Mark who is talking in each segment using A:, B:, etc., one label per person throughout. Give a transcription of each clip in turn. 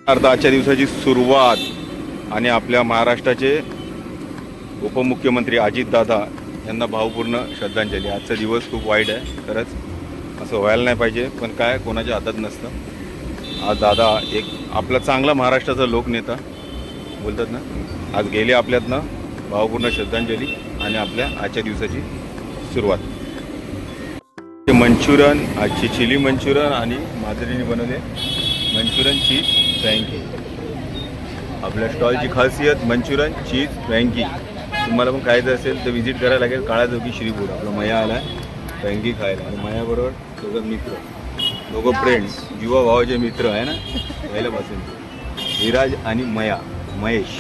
A: आजच्या दिवसाची सुरुवात आणि आपल्या महाराष्ट्राचे उपमुख्यमंत्री अजितदादा यांना भावपूर्ण श्रद्धांजली. आजचा दिवस खूप वाईट आहे, खरंच असं व्हायला नाही पाहिजे, पण काय कोणाच्या हातात नसतं. आज दादा एक आपला चांगला महाराष्ट्राचा लोकनेता बोलतात ना, आज गेले आपल्यातनं. भावपूर्ण श्रद्धांजली आणि आपल्या आजच्या दिवसाची सुरुवात. मंचुरन, आजची चिली मंचुरन आणि माधुरीने बनवले मंचुरन चीज फ्रँकी. आपल्या स्टॉलची खासियत मंचुरन चीज फ्रँकी. तुम्हाला पण खायचं असेल तर व्हिजिट करायला लागेल काळाजोगी श्रीपूर. आपला मया आला फ्रँकी खायला आणि मयाबरोबर दोघं मित्र, दोघं फ्रेंड्स, जीवा भावाचे मित्र आहे ना पहिल्यापासून, विराज आणि मया महेश.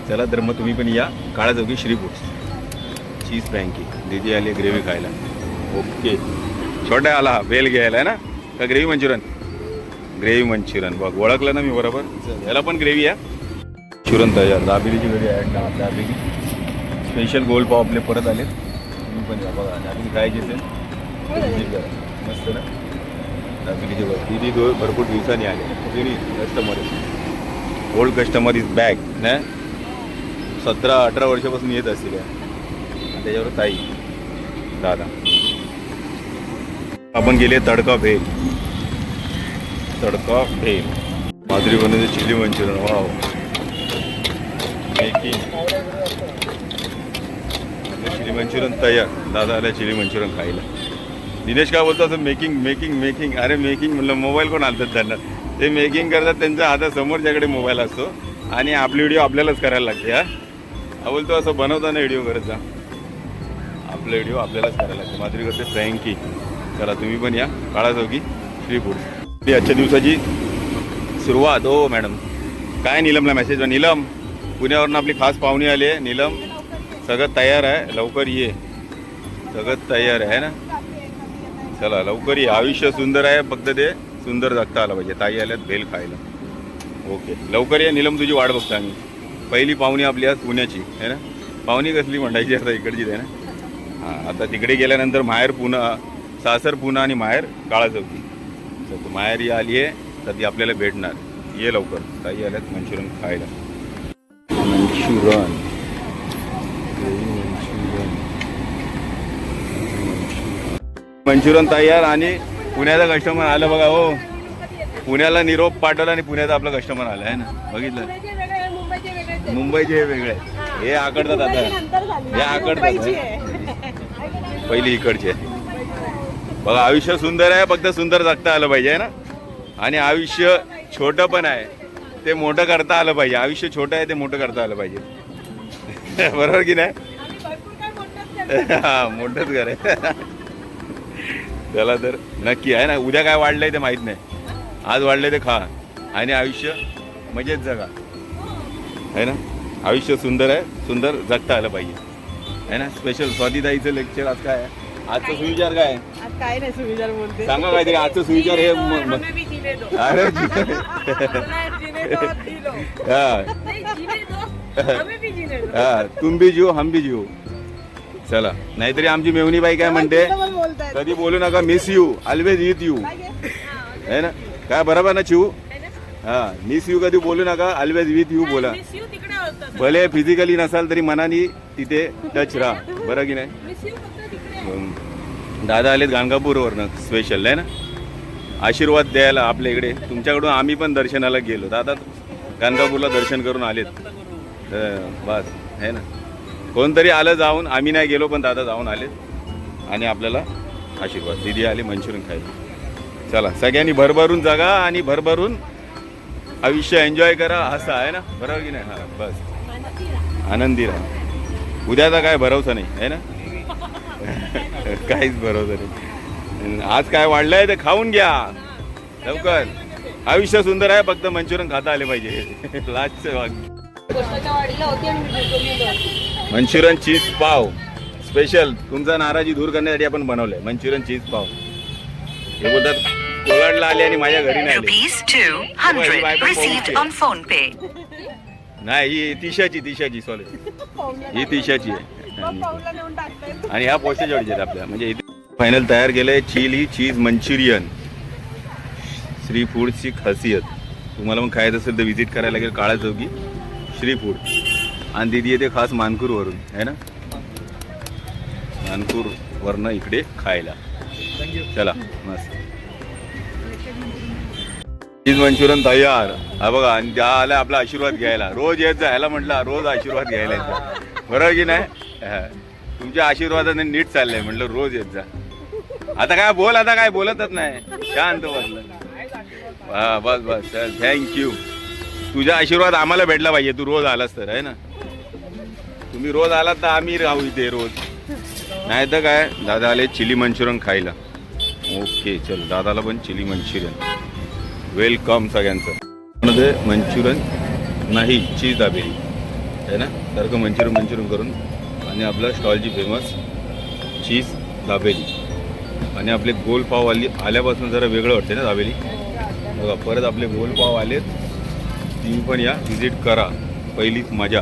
A: चला तर मग तुम्ही पण या काळाजोगी श्रीपूर. चीज फ्रँकी. दीदी आली ग्रेव्ही खायला. ओके, छोटा आला बेल घ्यायला आहे ना का ग्रेव्ही मंचुरन? Gravy Manchurian. बघ ओळखलं ना मी बरोबर. याला पण ग्रेव्ही आहे. मंचुरन तयार. दाबेलीची वेळी आहे. दाबेली स्पेशल गोल पाव आपले परत आले. तुम्ही पण या बघा. दाबेली खायची असेल मस्त ना दाबेलीची. बघ दीदी भरपूर दिवसांनी आले. जुनी customer, old customer is back ना. 17-18 वर्षापासून येत असतील आणि त्याच्यावर ताई दादा. आपण गेले तडका भेल. तडका भेल. माधुरी बनवते chilli Manchurian. Wow making. Chilli Manchurian तयार. दादा आला चिली मंचुरियन खायला. दिनेश काय बोलतो असं मेकिंग मेकिंग मेकिंग. अरे मेकिंग म्हणलं मोबाईल कोण आणतात त्यांना. ते मेकिंग करतात, त्यांच्या हातासमोरच्याकडे मोबाईल असतो आणि आपली व्हिडिओ आपल्यालाच करायला लागते. हा बोलतो असं बनवताना व्हिडिओ करत जा. आपला व्हिडिओ आपल्यालाच करायला लागते. माधुरी करते फ्रँकी. चला तुम्ही पण या काळाजोगी श्रीपूर. आजच्या दिवसाची सुरुवात. हो मॅडम काय नीलमला मेसेज. नीलम पुण्यावरून आपली खास पाहुणी आली आहे. नीलम सगळं तयार आहे, लवकर ये. सगळं तयार आहे ना. चला लवकर ये. आयुष्य सुंदर आहे, फक्त ते सुंदर जगता आलं पाहिजे. ताई आल्यात भेल खायला. ओके लवकर ये नीलम, तुझी वाट बघतो आम्ही. पहिली पाहुणी आपली आज पुण्याची आहे ना. पाहुणी कसली म्हणायची आता इकडचीच आहे ना. हां आता तिकडे गेल्यानंतर माहेर पुणा, सासर पुणा आणि माहेर काळाचौकी. तर तू माहेर या आली आहे तर ती आपल्याला भेटणार. ये लवकर. ताई आल्यात मंचुरन खायला. मंचुरन मंचुरन तयार आणि पुण्याचा कस्टमर आलं बघा. हो पुण्याला निरोप पाठवला आणि पुण्याचा आपला कस्टमर आला आहे ना. बघितलं मुंबईचे हे वेगळे. हे आकडतात आता. हे आकडतात पहिली इकडचे. बघा आयुष्य सुंदर आहे, फक्त सुंदर जगता आलं पाहिजे ना. आणि आयुष्य छोटं पण आहे, ते मोठं करता आलं पाहिजे. आयुष्य छोटं आहे, ते मोठं करता आलं पाहिजे. बरोबर की नाही. हा मोठंच घर आहे. त्याला तर नक्की आहे ना. उद्या काय वाढलंय ते माहित नाही. आज वाढलंय ते खा आणि आयुष्य मजेत जगा आहे ना. आयुष्य सुंदर आहे, सुंदर जगता आलं पाहिजे आहे ना. स्पेशल स्वातीताईचं लेक्चर आज काय आहे. आजचं सुविचार काय आहे.
B: काय नाही सुविचार बोलते.
A: सांगा काहीतरी आजचं सुविचार. हे अरे हा तुम भी जीव हम भी जीव. चला नाहीतरी आमची मेवणी बाई काय म्हणते, कधी बोलू नका miss you always with you है ना. काय बरोबर ना चिऊ. हा मिस यू कधी बोलू नका, ऑलवेज विथ यू बोला. भले फिजिकली नसाल तरी मनाने तिथे टच राहा. बरं की नाही. दादा आलेत गाणगापूरवरनं स्पेशल आहे ना आशीर्वाद द्यायला आपल्या इकडे. तुमच्याकडून आम्ही पण दर्शनाला गेलो. दादा गाणगापूरला दर्शन करून आलेत. बस आहे ना. कोणतरी आलं जाऊन, आम्ही नाही गेलो पण दादा जाऊन आलेत आणि आपल्याला आशीर्वाद. दीदी आली मंचुरियन खायला. चला सगळ्यांनी भरभरून जगा आणि भरभरून आयुष्य एन्जॉय करा. असं आहे ना. बरोबर की नाही. हां बस आनंदी राहा. उद्याचा काय भरोसा नाही आहे ना. काहीच भरोसा नाही. आज काय वाढलंय ते खाऊन घ्या लवकर. आयुष्य सुंदर आहे, फक्त मंचुरियन खाता आले पाहिजे. लास्टचं वाक्य. मंचुरियन चीज पाव स्पेशल तुमचा नाराजी दूर करण्यासाठी आपण बनवलंय. मंचुरियन चीज पाव. हे बोलतात कोलाडला आले आणि माझ्या घरी नाही नाही. ही तिशाची सॉरी ही तिशाची आहे आणि ह्या पोस्टेज आहेत आपल्या. म्हणजे फायनल तयार केलंय चिली चीज मंचुरियन. श्री फूडची खासियत तुम्हाला मग खायचं असेल तर व्हिजिट करायला लागेल काळा चौकी श्री फूड. आणि दिदी येते खास मानकूरवरून आहे ना, मानकूरवरनं इकडे खायला. चला मस्त चीज मंचुरियन तयार. हा बघा, आणि त्या आला आपला आशीर्वाद घ्यायला. रोज येत जा, ह्याला म्हटलं रोज आशीर्वाद घ्यायला येत जा, बरोबर की नाही? तुमच्या आशीर्वादाने नीट चाललंय म्हटलं, रोज येत जा. आता काय बोल, आता काय बोलतच नाही, शांत बसलं. हा बस बस, थँक्यू. तुझा आशीर्वाद आम्हाला भेटला पाहिजे, तू रोज आलास तर आहे ना. तुम्ही रोज आलात तर आम्ही राहू इथे रोज, नाही तर काय. दादा आले चिली मंचुरियन खायला. ओके चल, दादाला पण चिली मंचुरियन. वेलकम सगळ्यांचं. मध्ये मंचुरियन नाही, चीज दाबेली आहे ना, सारखं मंचुरियन करून. आणि आपलं स्टॉलची फेमस चीज दाबेली. आणि आपले गोल पाव आल्यापासून जरा वेगळं वाटते ना दाबेली. बघा परत आपले गोल पाव आलेत, तुम्ही पण या, व्हिजिट करा. पहिलीच मजा,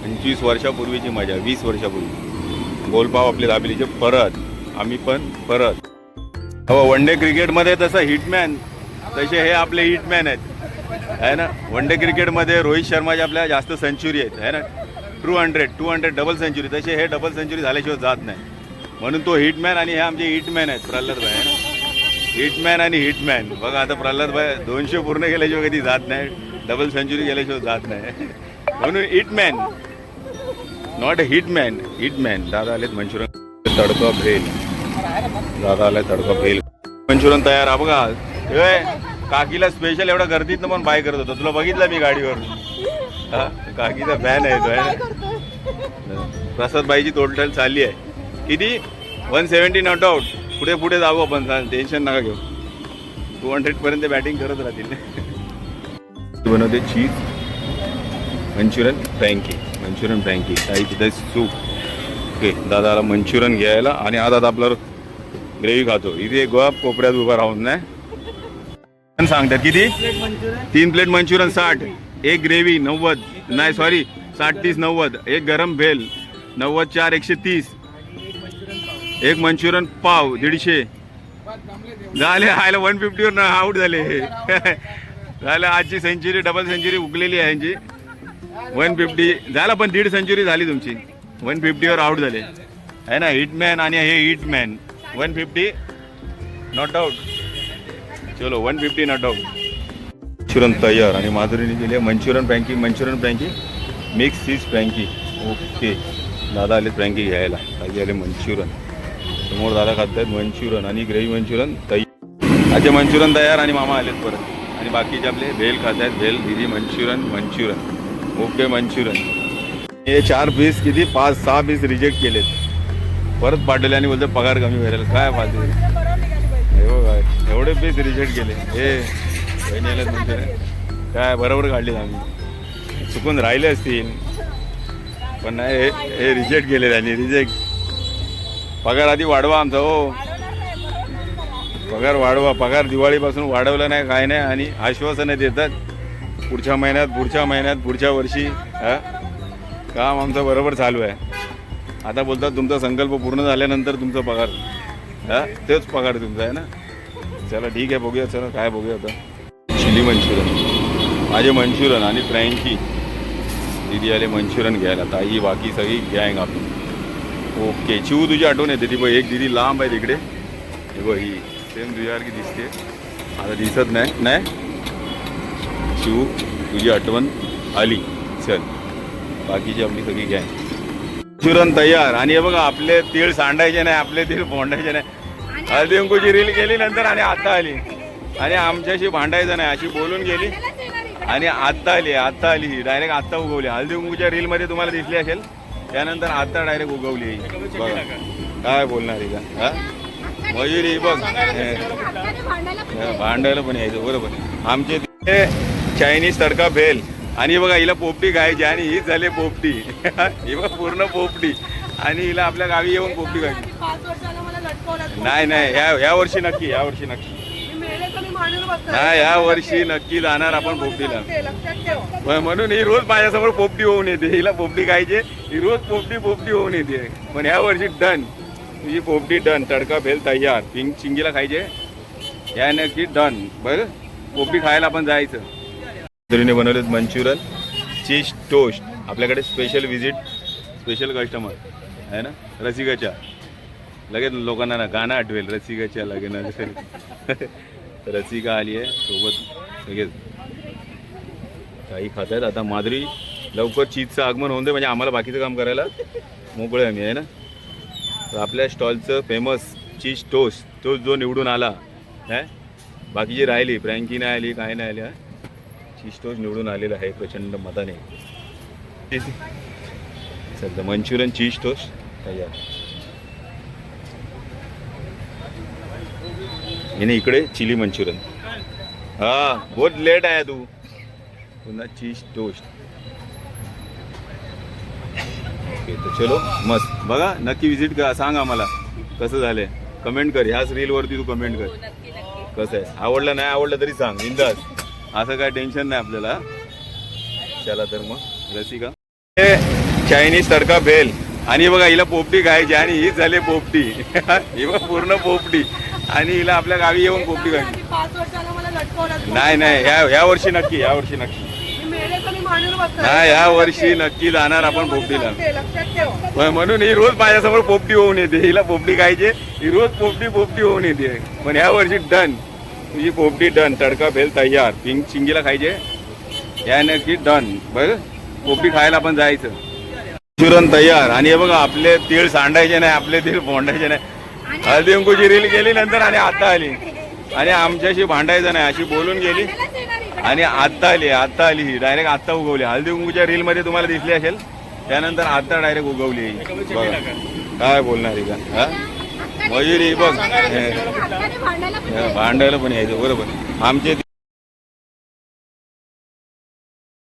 A: 25 वर्षापूर्वीची मजा, 20 वर्षापूर्वी गोलपाव आपले दाबेलीचे परत. आम्ही पण परत. हो, वन डे क्रिकेटमध्ये तसं हिटमॅन, तसे हे आपले हिटमॅन आहेत आहे ना. वन डे क्रिकेटमध्ये रोहित शर्माच्या आपल्या जास्त सेंचुरी आहेत आहे ना, 200 डबल सेंचुरी. तसे हे डबल सेंचुरी झाल्याशिवाय जात नाही, म्हणून तो हिटमॅन. आणि हे आमचे हिटमॅन आहेत, प्रल्हाद भाई आहे ना, हिटमॅन आणि हिटमॅन. बघा आता प्रल्हाद भाई 200 पूर्ण केल्याशिवाय कधी जात नाही, डबल सेंचुरी केल्याशिवाय जात नाही, म्हणून hitman, not a hitman, hitman. दादा आलेत मंचुरियन तडका भेल. दादा आलाय तडका भेल मंचुरियन तयार. हा बघा, काकीला स्पेशल एवढा गर्दीतनं पण बाय करत होता, तुला बघितलं मी गाडीवर. हा, काकीचा फॅन आहे तो आहे ना. प्रसाद बाईची टोटल चालली आहे किती, 170 नॉट आउट. पुढे पुढे जाऊ आपण, टेन्शन नका घेऊ. 200 पर्यंत बॅटिंग करत राहतील. बनवते चीज मंचुरियन फ्रँकी, मंचुरियन फ्रँकी. काही तिथे सूप. ओके, दादाला मंचुरियन घ्यायला. आणि आता आपलं ग्रेव्ही खातो. इथे गोप कोपऱ्यात उभा राहून नाही सांगतात किती, 3 प्लेट मंचुरियन 60, एक ग्रेव्ही 90, नाही सॉरी 60 30 90, एक गरम भेल 90 4 130, एक मंचुरियन पाव 150 झाले. आयला 150 वर आउट झाले. झालं, आजची सेंचुरी, डबल सेंचुरी उगलेली आहे यांची. 150 झाला, पण 1.5 सेंचुरी झाली तुमची. 150 वर आउट झाले आहे ना. हिटमॅन आणि हे हिटमॅन. 150 not out. चलो 150 नॉट आउट. मंचुरियन तयार. आणि माधुरीने दिली मंचुरियन फ्रँकी मिक्स चीज फ्रँकी. ओके, दादा आले फ्रँकी घ्यायला. काही आले मंचुरियन, समोर दादा खात आहेत मंचुरियन आणि ग्रेव्ही मंचुरियन तयार. આજે मंचुरियन तयार. आणि मामा आलेत परत. आणि बाकीचे आपले भेल खात आहेत, भेल दिदी मंचुरियन. Okay Manchurian. हे 4 पीस किती 5-6 पीस रिजेक्ट केलेत, परत पाठवले आणि बोलतो पगार कमी व्हायला. काय फालतू हो काय, एवढे पीस रिजेक्ट केले. हे बहिणी आलेत मंचुरियन, काय बरोबर काढले आम्ही. चुकून राहिले असतील पण नाही, हे रिजेक्ट केले त्यांनी. रिजेक्ट. पगार आधी वाढवा आमचा. हो, पगार वाढवा. पगार दिवाळीपासून वाढवला नाही, काय नाही. आणि आश्वासनं देतात पुढच्या महिन्यात पुढच्या वर्षी. हा, काम आमचं बरोबर चालू आहे. आता बोलतात तुमचा संकल्प पूर्ण झाल्यानंतर तुमचा पगार. हा, तेच पगार तुमचा आहे ना. चला ठीक आहे, बघूया. चला काय बघूया आता. चिली मंचुरियन, माझे मंचुरियन आणि फ्रँकी. दीदी आले मंचुरियन घ्यायला. ताई बाकी सगळी गँग आपण. ओके, चिऊ तुझी आठवण येते ती बघ. एक दीदी लांब आहे तिकडे, हे बघ, ही सेम तुझ्यासारखी दिसते. आता दिसत नाही. चिऊ तुझी आठवण आली. चल, बाकीची आपली सगळी गँग. मंचुरियन तयार. आणि हे बघा, आपले तीळ सांडायचे नाही, आपले तीळ फोंडायचे नाही. हळदी कुंकूची रील केली नंतर आणि आता आली. आणि आमच्याशी भांडायचं नाही अशी बोलून गेली. आणि आत्ता आली डायरेक्ट आत्ता उगवली. हळदी कुंकूच्या रीलमध्ये तुम्हाला दिसली असेल, त्यानंतर आता डायरेक्ट उगवली. बघा काय बोलणार आहे का. हा, मयुरी बघ, भांडायला पण यायचं बरोबर. आमचे ते चायनीज तडका भेल. आणि बघा, हिला पोपटी खायची आणि हीच झाली पोपटी. ही बघ पूर्ण पोपटी. आणि हिला आपल्या गावी येऊन पोपटी खायची. नाही, या वर्षी नक्की नाही, या वर्षी नक्की जाणार आपण पोपटीला. म्हणून ही रोज माझ्यासमोर पोपटी होऊन येते. हिला पोपटी खायची, ही रोज पोपटी होऊन येते. पण ह्या वर्षी डन, तुझी पोपटी डन. तडका भेल तयार. चिंगीला खायचे, या नक्की डन. बरं, पोपटी खायला आपण जायचं. माधुरीने बनवलेत मंचुरियन चीज टोस्ट. आपल्याकडे स्पेशल विजिट स्पेशल कस्टमर आहे ना रसिकाच्या. लगेच लोकांना ना गाणं आठवेल रसिकाच्या लगेच. रसिका आली आहे सोबत लगेच काही खात आहेत. आता माधुरी लवकर चीजचं आगमन होऊन दे म्हणजे आम्हाला बाकीचं काम करायला मोकळे आम्ही आहे ना. तर आपल्या स्टॉलचं फेमस चीज टोस्ट तो जो निवडून आला आहे. बाकीची राहिली फ्रँकी नाही आली काय नाही आली. चीज टोस्ट निवडून आलेला आहे प्रचंड मताने. सध्या मंचुरियन चीज टोस्ट तयार. याने इकडे चिली मंचुरियन. हा बहुत लेट आहे तू. पुन्हा चीज टोस्ट. ओके तर चलो मस्त. बघा नक्की विजिट करा. सांग आम्हाला कसं झालंय. कमेंट कर. ह्याच रीलवरती तू कमेंट कर कसं आहे. आवडलं नाही आवडलं तरी सांग बिंदास. असं काय टेन्शन नाही आपल्याला. चला तर मग रसिका चायनीज तडका भेल. आणि बघा हिला पोपटी खायची आणि हीच झाली पोपटी. ही बघ पूर्ण पोपटी. आणि हिला आपल्या गावी येऊन पोपटी खायची.
B: 5 वर्षाला मला लटकवलं.
A: नाही नाही या वर्षी नक्की या वर्षी नक्की नाही या वर्षी नक्की जाणार आपण पोपटीला.
B: लक्षात ठेव.
A: म्हणून ही रोज माझ्यासमोर पोपटी होऊन येते. हिला पोपटी खायची ही रोज पोपटी होऊन येते. पण ह्या वर्षी डन तुझी पोपटी डन. तडका भेल तयार. पिंक चिंगीला खायचे या नक्की डन. बरं पोपटी खायला आपण जायचं. मंचुरियन तयार. आणि हे बघा आपले तीळ सांडायचे नाही आपले तीळ फोंडायचे नाही. हळदी कुंकूची रील गेली नंतर आणि आता आली आणि आमच्याशी भांडायचं नाही अशी बोलून गेली आणि आत्ता आली ही डायरेक्ट आत्ता उगवली. हळदी कुंकूच्या रील मध्ये तुम्हाला दिसली असेल त्यानंतर आता डायरेक्ट उगवली. बघा काय बोलणार आहे का. हा मयुरी बघ भांडायला पण यायचं बरोबर. आमचे